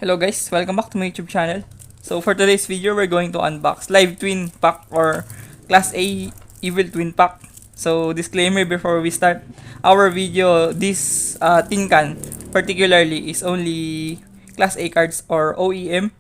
Hello guys, welcome back to my YouTube channel. So for today's video, we're going to unbox Live Twin Pack or Class A Evil Twin Pack. So disclaimer before we start our video, this tin can particularly is only Class A cards or OEM,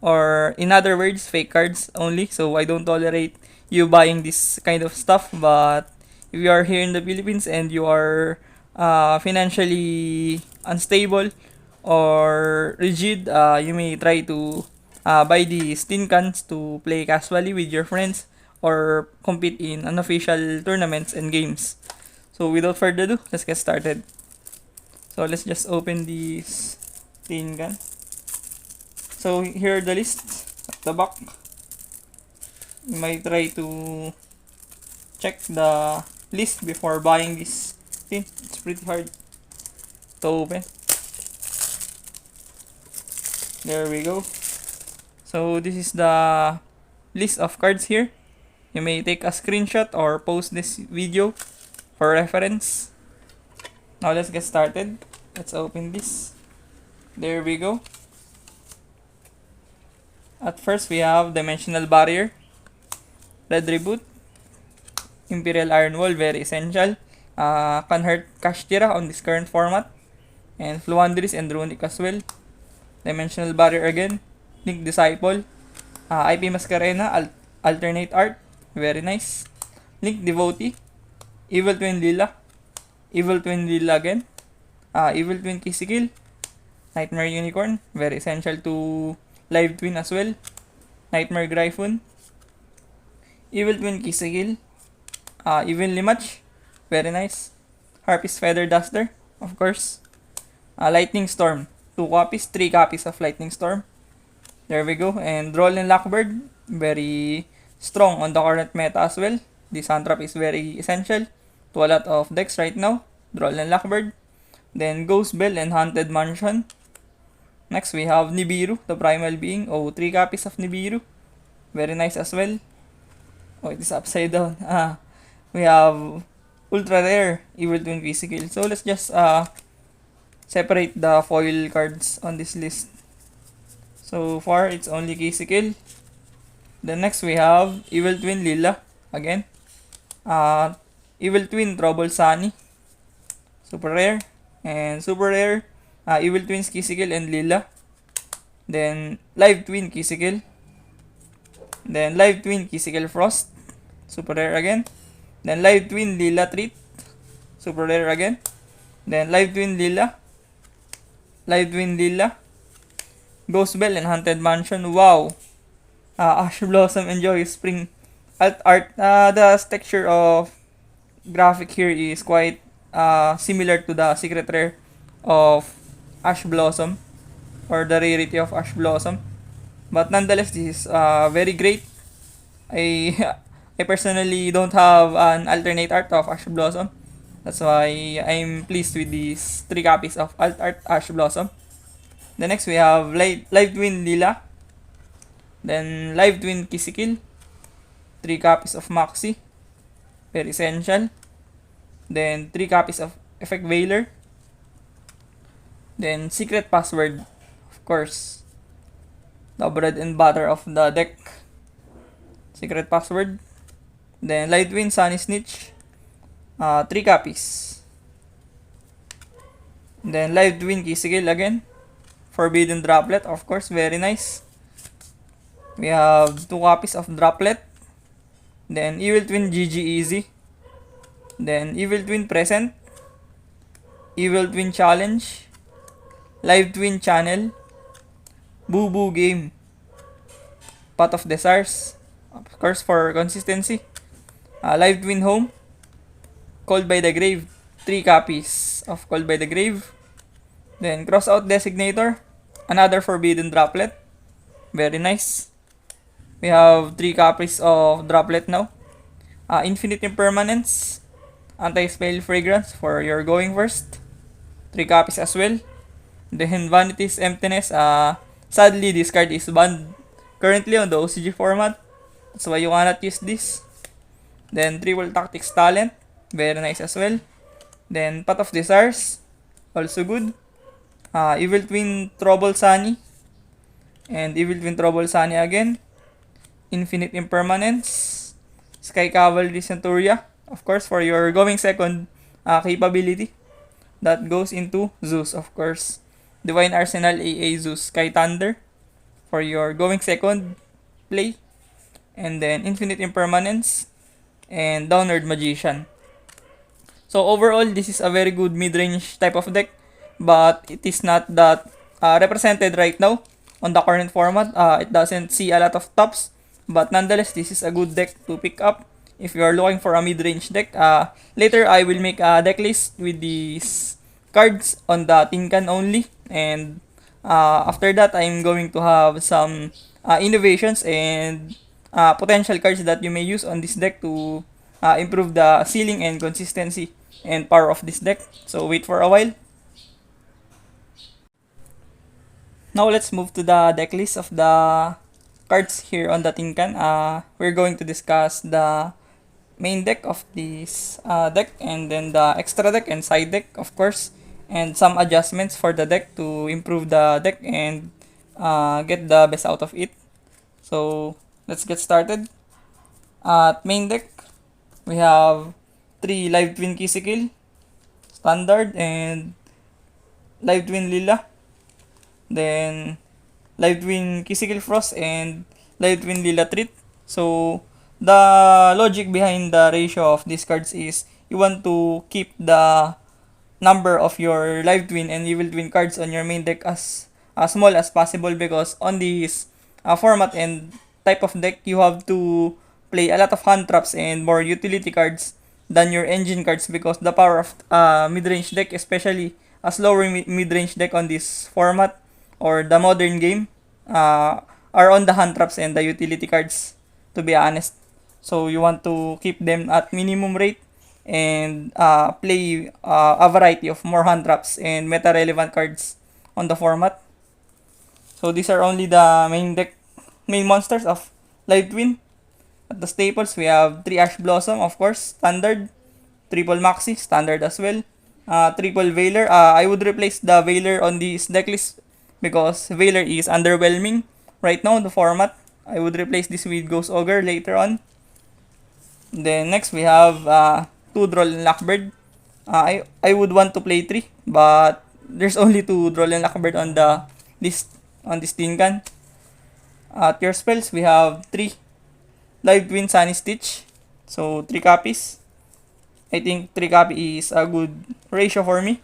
or in other words, fake cards only. So I don't tolerate you buying this kind of stuff, but if you are here in the Philippines and you are financially unstable or rigid, you may try to buy these tin cans to play casually with your friends or compete in unofficial tournaments and games. So without further ado, let's get started. So let's just open this tin can. So here are the lists at the back. You might try to check the list before buying this tin. It's pretty hard to open. There we go. So this is the list of cards here. You may take a screenshot or post this video for reference. Now let's get started. Let's open this. There we go. At first we have Dimensional Barrier, Red Reboot, Imperial Iron Wall, very essential. Can hurt Kashtira on this current format, and Fluandris and Runic as well. Dimensional Barrier again, Link Disciple, IP Mascarena, Alternate Art, very nice. Link Devotee, Evil Twin Lila, Evil Twin Lila again, Evil Twin Kisikil, Nightmare Unicorn, very essential to Live Twin as well. Nightmare Gryphon, Evil Twin Kisikil, Evil Limach, very nice. Harpist Feather Duster, of course. Lightning Storm, 2 copies, 3 copies of Lightning Storm. There we go. And Droll and Lockbird, very strong on the current meta as well. This hand trap is very essential to a lot of decks right now. Droll and Lockbird. Then Ghost Bell and Haunted Mansion. Next we have Nibiru, the Primal Being. 3 copies of Nibiru. Very nice as well. It is upside down. We have Ultra Rare, Evil Twin Physical. So let's just separate the foil cards on this list. So far, it's only Kisikil. Then next we have Evil Twin Lila again. Evil Twin Trouble Sunny, super rare, and super rare. Evil Twins Kisikil and Lila. Then Live Twin Kisikil. Then Live Twin Kisikil Frost, super rare again. Then Live Twin Lila Treat, super rare again. Then Live Twin Lila, Live Twin Lila, Ghost Bell and Haunted Mansion. Wow! Ash Blossom Enjoy Spring Alt Art. The texture of graphic here is quite similar to the secret rare of Ash Blossom, or the rarity of Ash Blossom. But nonetheless, this is very great. I I personally don't have an alternate art of Ash Blossom. That's why I'm pleased with these 3 copies of Alt Art Ash Blossom. The next we have Live Twin Lila. Then Live Twin Kisikil. 3 copies of Maxi, very essential. Then 3 copies of Effect Veiler. Then Secret Password, of course, the bread and butter of the deck. Secret Password. Then Live Twin Sunny Snitch, 3 copies. Then Live Twin Kisikil again. Forbidden Droplet, of course, very nice. We have 2 copies of Droplet. Then Evil Twin GG Easy. Then Evil Twin Present, Evil Twin Challenge, Live Twin Channel, Boo Boo Game, Pot of Desires, of course for consistency. Live Twin Home, Called by the Grave, 3 copies of Called by the Grave. Then Crossout Designator, another Forbidden Droplet, very nice. We have 3 copies of Droplet now. Infinite Impermanence, Anti-Spell Fragrance for your going first, 3 copies as well. Then Vanity's Emptiness, sadly this card is banned currently on the OCG format. That's why you cannot use this. Then Triple Tactics Talent, very nice as well. Then Pot of Desires, also good. Evil Twin Trouble Sunny, and Evil Twin Trouble Sunny again, Infinite Impermanence, Sky Cavalry Centuria, of course, for your going second capability. That goes into Zeus, of course. Divine Arsenal AA Zeus Sky Thunder for your going second play. And then Infinite Impermanence and Downward Magician. So overall, this is a very good mid-range type of deck, but it is not that represented right now on the current format. It doesn't see a lot of tops, but nonetheless, this is a good deck to pick up if you are looking for a mid-range deck. Later, I will make a deck list with these cards on the tin can only, and after that, I'm going to have some innovations and potential cards that you may use on this deck to improve the ceiling and consistency and power of this deck. So wait for a while. Now let's move to the deck list of the cards here on the tin can. We're going to discuss the main deck of this deck, and then the extra deck and side deck, of course, and some adjustments for the deck to improve the deck and get the best out of it. So let's get started. At main deck, we have 3 Live Twin Kisikil, Standard, and Live Twin Lila. Then Live Twin Kisikil Frost and Live Twin Lila Treat. So the logic behind the ratio of these cards is you want to keep the number of your Live Twin and Evil Twin cards on your main deck as small as possible, because on this format and type of deck, you have to play a lot of hand traps and more utility cards than your engine cards, because the power of mid-range deck, especially a slower mid-range deck on this format or the modern game, are on the hand traps and the utility cards, to be honest. So you want to keep them at minimum rate and play a variety of more hand traps and meta relevant cards on the format. So these are only the main monsters of Live Twin. At the staples, we have 3 Ash Blossom, of course, standard. Triple Maxi, standard as well. Triple Veiler. I would replace the Veiler on this decklist because Veiler is underwhelming right now in the format. I would replace this with Ghost Ogre later on. Then next, we have 2 Droll and Lockbird. I would want to play 3, but there's only 2 Droll and Lockbird on the list on this tin can. At your spells, we have 3 Live Twin Sunny Stitch. So 3 copies. I think 3 copy is a good ratio for me.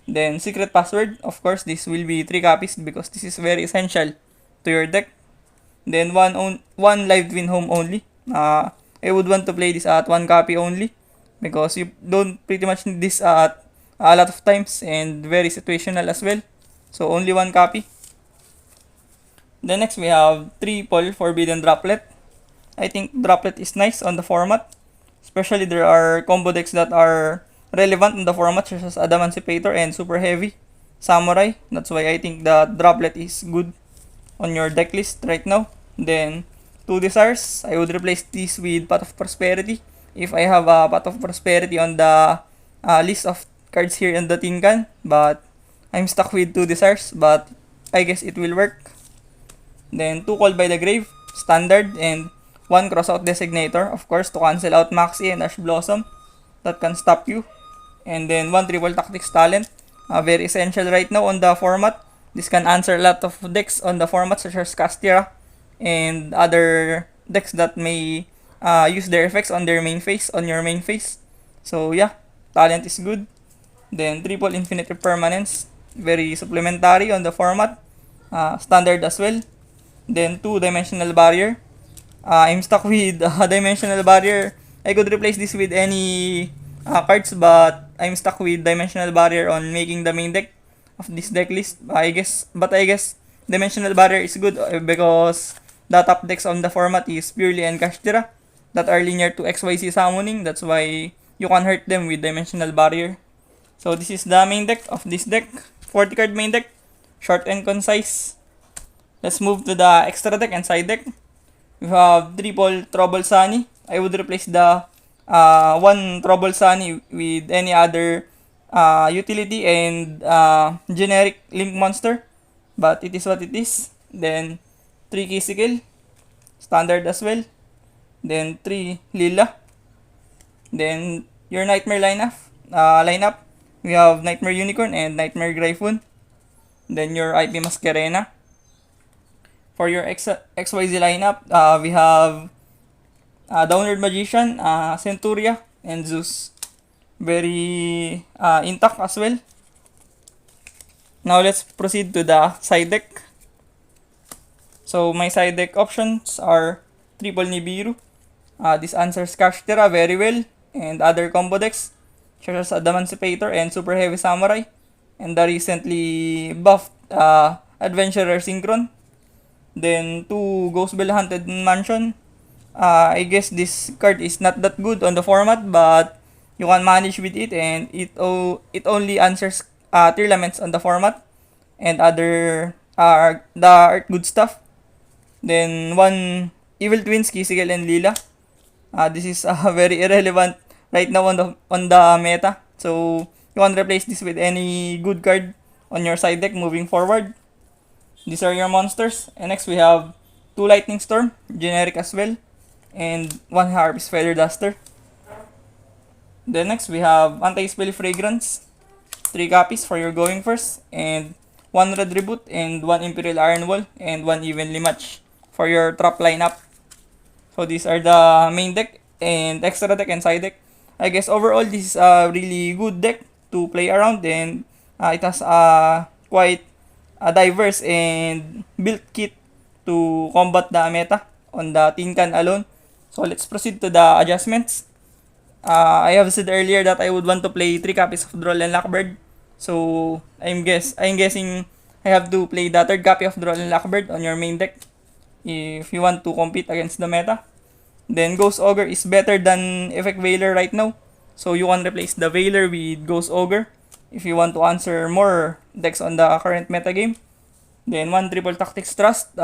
Then Secret Password, of course, this will be 3 copies because this is very essential to your deck. Then one Live Twin Home only. I would want to play this at 1 copy only because you don't pretty much need this at a lot of times and very situational as well. So only 1 copy. Then next, we have Triple Forbidden Droplet. I think Droplet is nice on the format. Especially there are combo decks that are relevant in the format, such as Adamantipator and Super Heavy Samurai. That's why I think the Droplet is good on your deck list right now. Then 2 Desires, I would replace this with Path of Prosperity. If I have a Path of Prosperity on the list of cards here in the tin can, but I'm stuck with 2 Desires, but I guess it will work. Then 2 Call by the Grave, standard, and 1 Crossout Designator, of course, to cancel out Maxi and Ash Blossom that can stop you. And then 1 Triple Tactics Talent, very essential right now on the format. This can answer a lot of decks on the format, such as Castira and other decks that may use their effects on their main phase, on your main phase. So yeah, Talent is good. Then Triple Infinite Permanence, very supplementary on the format, standard as well. Then 2 Dimensional Barrier. I'm stuck with Dimensional Barrier. I could replace this with any cards, but I'm stuck with Dimensional Barrier on making the main deck of this deck list. I guess Dimensional Barrier is good because the top decks on the format is purely Encashtira that are linear to XYZ summoning. That's why you can hurt them with Dimensional Barrier. So this is the main deck of this deck. 40 card main deck. Short and concise. Let's move to the extra deck and side deck. We have Triple Trouble Sunny. I would replace the 1 Trouble Sunny with any other utility and generic Link monster. But it is what it is. then 3 Kisikil, standard as well, then 3 Lila, then your Nightmare lineup, we have Nightmare Unicorn and Nightmare Gryphon, then your IP Masquerena. For your XYZ lineup, we have Downward Magician, Centuria, and Zeus. Very intact as well. Now let's proceed to the side deck. So my side deck options are Triple Nibiru. This answers Kashtira very well, and other combo decks such as Adamantipator and Super Heavy Samurai, and the recently buffed Adventurer Synchron. Then 2 Ghost Bell Haunted Mansion. I guess this card is not that good on the format, but you can manage with it, and it only answers Tearlaments on the format and other the art good stuff. Then 1 Evil Twins, Kisigel and Lila. This is very irrelevant right now on the meta, so you can replace this with any good card on your side deck moving forward. These are your monsters. And next we have 2 Lightning Storm, generic as well, and 1 Harvest Feather Duster. Then next we have Anti-Spell Fragrance, 3 copies for your going first, and 1 Red Reboot, and 1 Imperial Iron Wall, and 1 Evenly Match for your trap lineup. So these are the main deck and extra deck and side deck. I guess overall this is a really good deck to play around, and it has quite a diverse and built kit to combat the meta on the tin can alone. So let's proceed to the adjustments. I have said earlier that I would want to play 3 copies of Droll and Lockbird. So I'm guessing I have to play the 3rd copy of Droll and Lockbird on your main deck if you want to compete against the meta. Then Ghost Ogre is better than Effect Veiler right now, so you can replace the Veiler with Ghost Ogre if you want to answer more decks on the current meta game. Then 1 Triple Tactics Trust.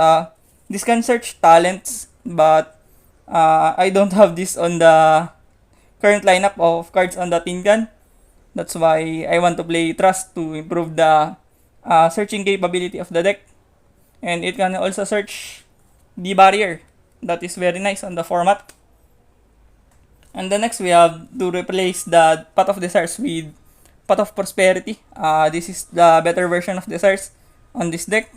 This can search talents, but I don't have this on the current lineup of cards on the tin can. That's why I want to play Trust to improve the searching capability of the deck. And it can also search the barrier. That is very nice on the format. And the next we have to replace the Pot of Desires with Pot of Prosperity. This is the better version of Desires on this deck.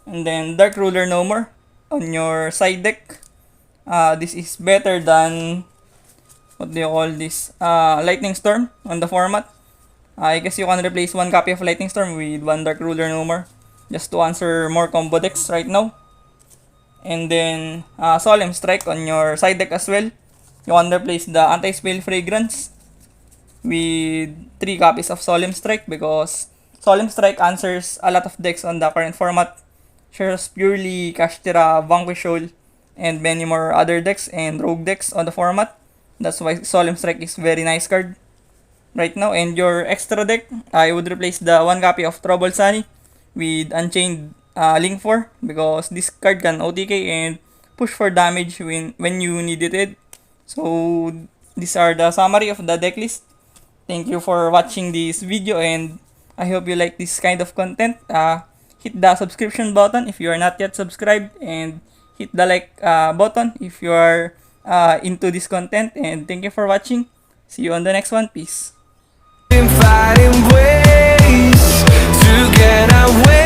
And then Dark Ruler No More on your side deck. This is better than, what do you call this, Lightning Storm on the format. I guess you can replace 1 copy of Lightning Storm with 1 Dark Ruler No More just to answer more combo decks right now. And then Solemn Strike on your side deck as well. You can replace the Anti-Spell Fragrance with 3 copies of Solemn Strike, because Solemn Strike answers a lot of decks on the current format, such as purely Kashtira, Vanquish Soul, and many more other decks and rogue decks on the format. That's why Solemn Strike is very nice card right now. And your extra deck, I would replace the 1 copy of Trouble Sunny with Unchained Link 4, because this card can OTK and push for damage when you needed it. So these are the summary of the deck list. Thank you for watching this video, and I hope you like this kind of content. Hit the subscription button if you are not yet subscribed, and hit the like button if you are into this content. And thank you for watching. See you on the next one. Peace. Been fighting ways to get away.